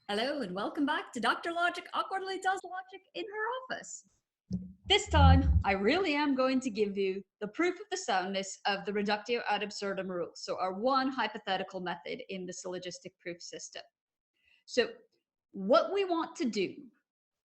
Hello and welcome back to Dr. Logic awkwardly does logic in her office. This time, I really am going to give you the proof of the soundness of the reductio ad absurdum rule, so our one hypothetical method in the syllogistic proof system. So what we want to do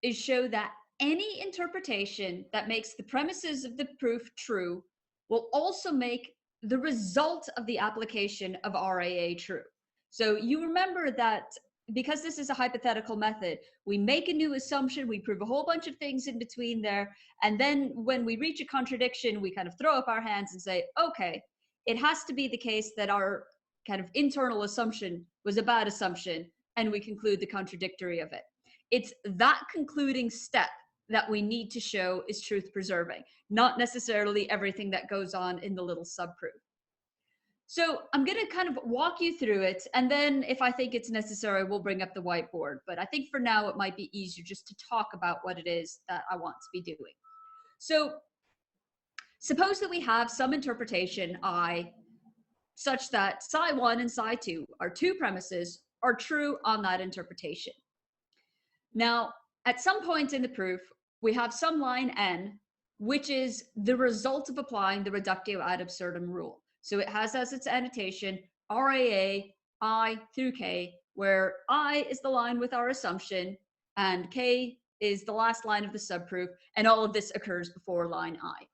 is show that any interpretation that makes the premises of the proof true will also make the result of the application of RAA true. So you remember that because this is a hypothetical method, we make a new assumption, we prove a whole bunch of things in between there, and then when we reach a contradiction, we kind of throw up our hands and say, okay, it has to be the case that our kind of internal assumption was a bad assumption, and we conclude the contradictory of it. It's that concluding step that we need to show is truth preserving, not necessarily everything that goes on in the little subproof. So I'm going to kind of walk you through it, and then if I think it's necessary, we'll bring up the whiteboard. But I think for now, it might be easier just to talk about what it is that I want to be doing. So suppose that we have some interpretation I such that psi1 and psi2, our two premises, are true on that interpretation. Now, at some point in the proof, we have some line n, which is the result of applying the reductio ad absurdum rule. So it has as its annotation RAA I through k, where I is the line with our assumption, and k is the last line of the subproof, and all of this occurs before line I.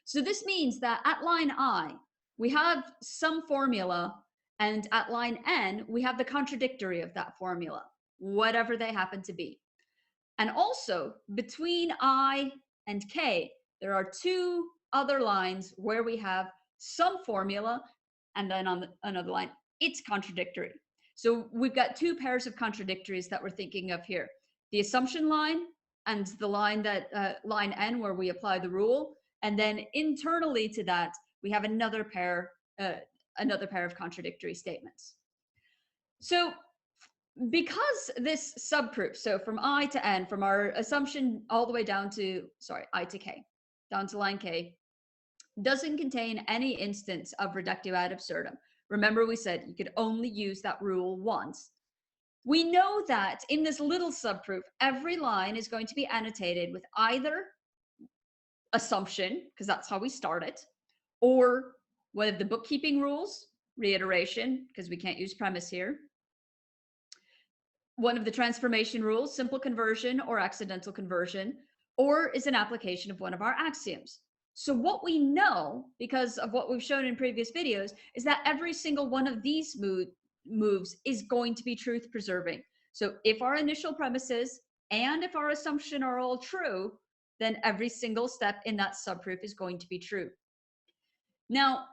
So this means that at line I, we have some formula, and at line n, we have the contradictory of that formula, whatever they happen to be. And also, between I and k, there are two other lines where we have some formula, and then on another line, it's contradictory. So we've got two pairs of contradictories that we're thinking of here. The assumption line and the line that line n where we apply the rule, and then internally to that, we have another pair of contradictory statements. So because this subproof, so from I to n, from our assumption all the way down to, I to k, down to line k, doesn't contain any instance of reductio ad absurdum. Remember we said you could only use that rule once. We know that in this little subproof, every line is going to be annotated with either assumption, because that's how we start it, or one of the bookkeeping rules, reiteration, because we can't use premise here, one of the transformation rules, simple conversion or accidental conversion, or is an application of one of our axioms. So what we know, because of what we've shown in previous videos, is that every single one of these moves is going to be truth preserving. So if our initial premises and if our assumption are all true, then every single step in that subproof is going to be true. Now,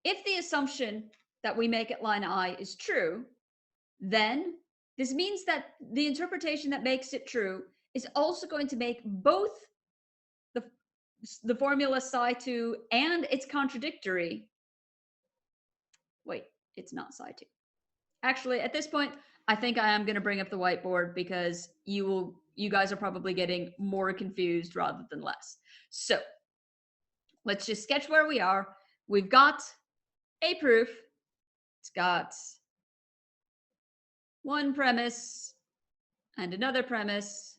if the assumption that we make at line I is true, then this means that the interpretation that makes it true is also going to make both the formula psi2 and its contradictory. Wait, it's not psi2. Actually, at this point, I think I am going to bring up the whiteboard because you guys are probably getting more confused rather than less. So let's just sketch where we are. We've got a proof. It's got one premise and another premise,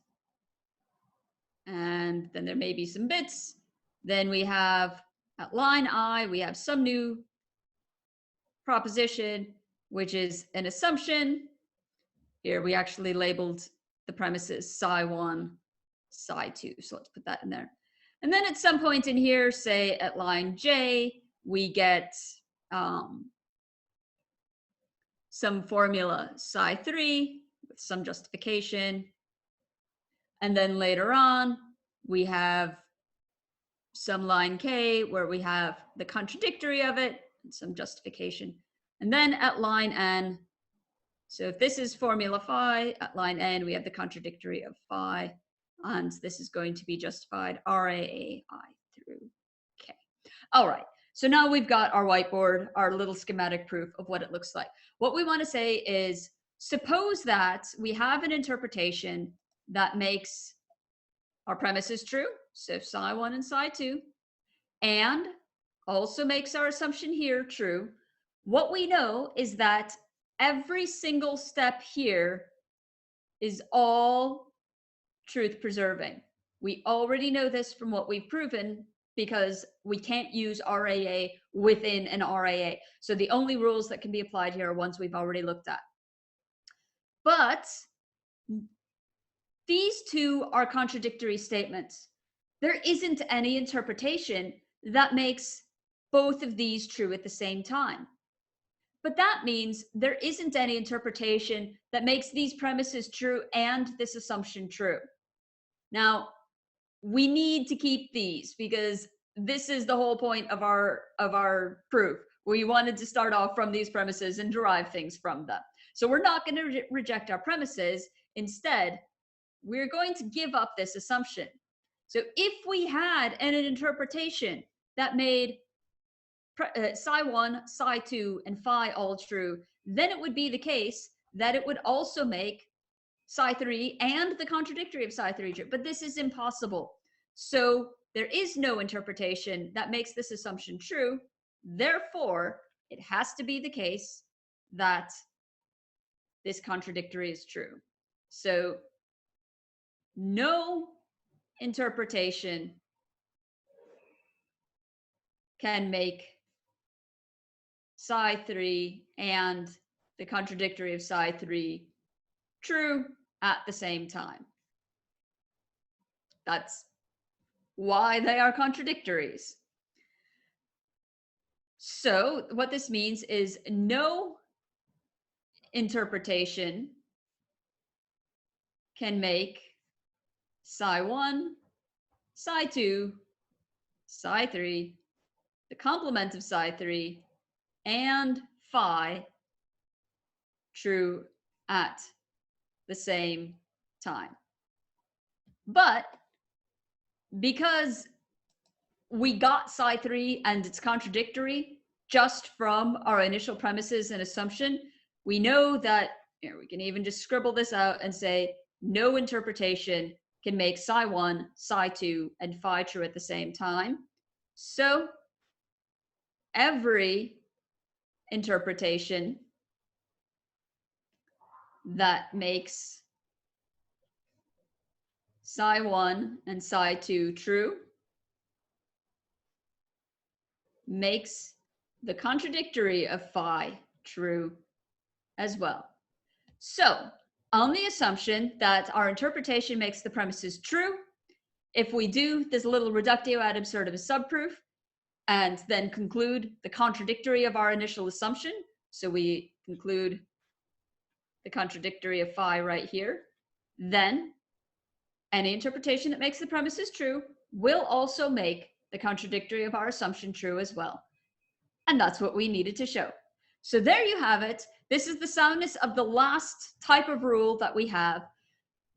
and then there may be some bits. Then we have at line I, we have some new proposition, which is an assumption. Here we actually labeled the premises psi1, psi2. So let's put that in there. And then at some point in here, say at line J, we get some formula psi3 with some justification. And then later on, we have some line K where we have the contradictory of it and some justification. And then at line N, so if this is formula phi, at line N, we have the contradictory of phi, and this is going to be justified RAA I through K. All right, so now we've got our whiteboard, our little schematic proof of what it looks like. What we want to say is, suppose that we have an interpretation that makes our premises true, so psi1 and psi2, and also makes our assumption here true. What we know is that every single step here is all truth preserving. We already know this from what we've proven because we can't use RAA within an RAA. So the only rules that can be applied here are ones we've already looked at. But these two are contradictory statements. There isn't any interpretation that makes both of these true at the same time. But that means there isn't any interpretation that makes these premises true and this assumption true. Now, we need to keep these because this is the whole point of our proof. We wanted to start off from these premises and derive things from them. So we're not going to reject our premises. Instead, we're going to give up this assumption. So if we had an interpretation that made psi1, psi2, and phi all true, then it would be the case that it would also make psi3 and the contradictory of psi3 true. But this is impossible. So there is no interpretation that makes this assumption true. Therefore, it has to be the case that this contradictory is true. So no interpretation can make psi3 and the contradictory of psi3 true at the same time. That's why they are contradictories. So what this means is no interpretation can make psi1, psi2, psi3, the complement of psi3, and phi true at the same time. But because we got psi3 and it's contradictory just from our initial premises and assumption, we know that we can even just scribble this out and say no interpretation can make psi1, psi2, and phi true at the same time. So every interpretation that makes psi1 and psi2 true makes the contradictory of phi true as well. So on the assumption that our interpretation makes the premises true, if we do this little reductio ad absurdum subproof and then conclude the contradictory of our initial assumption, so we conclude the contradictory of phi right here, then any interpretation that makes the premises true will also make the contradictory of our assumption true as well. And that's what we needed to show. So there you have it. This is the soundness of the last type of rule that we have.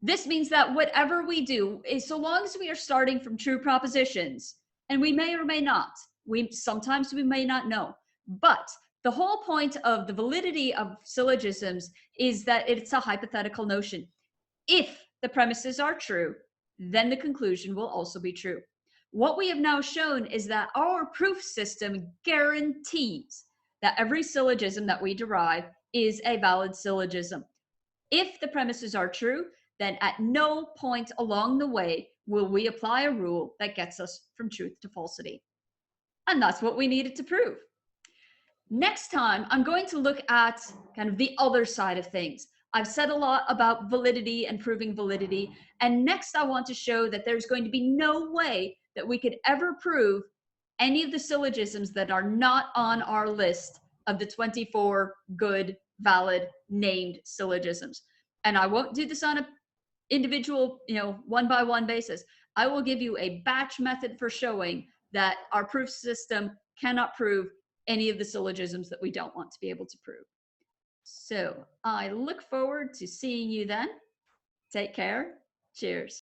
This means that whatever we do, is so long as we are starting from true propositions, and we may or may not, sometimes we may not know, but the whole point of the validity of syllogisms is that it's a hypothetical notion. If the premises are true, then the conclusion will also be true. What we have now shown is that our proof system guarantees that every syllogism that we derive is a valid syllogism. If the premises are true, then at no point along the way will we apply a rule that gets us from truth to falsity. And that's what we needed to prove. Next time, I'm going to look at kind of the other side of things. I've said a lot about validity and proving validity. And next, I want to show that there's going to be no way that we could ever prove any of the syllogisms that are not on our list of the 24 good, valid, named syllogisms. And I won't do this on an individual, one-by-one basis. I will give you a batch method for showing that our proof system cannot prove any of the syllogisms that we don't want to be able to prove. So I look forward to seeing you then. Take care. Cheers.